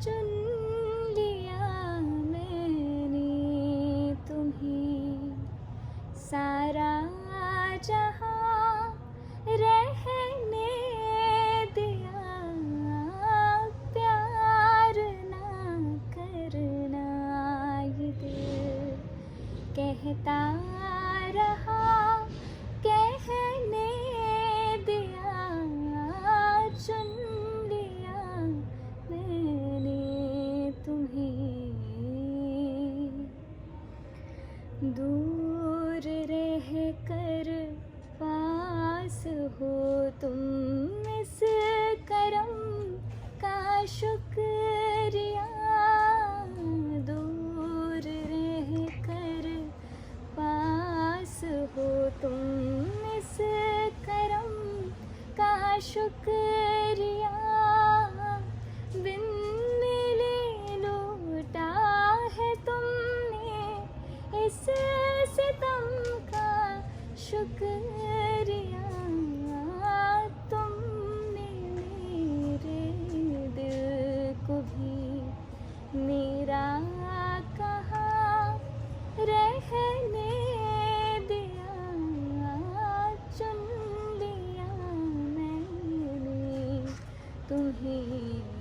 चुन लिया मैंने तुम्हें, सारा जहां रहने दिया, प्यार ना करना ये दिल कहता रहा, कहने दिया, चुन लिया मैंने तुम्हें। दूर रह कर पास हो तुम, इस करम का शुक्रिया। दूर रह कर पास हो तुम, इस करम का शुक्रिया। बिन मिले लूटा है तुमने इस सितम का शुक्रिया। तुमने मेरे दिल को भी मेरा कहा रहने दिया, चुन लिया मैंने तुम्हें।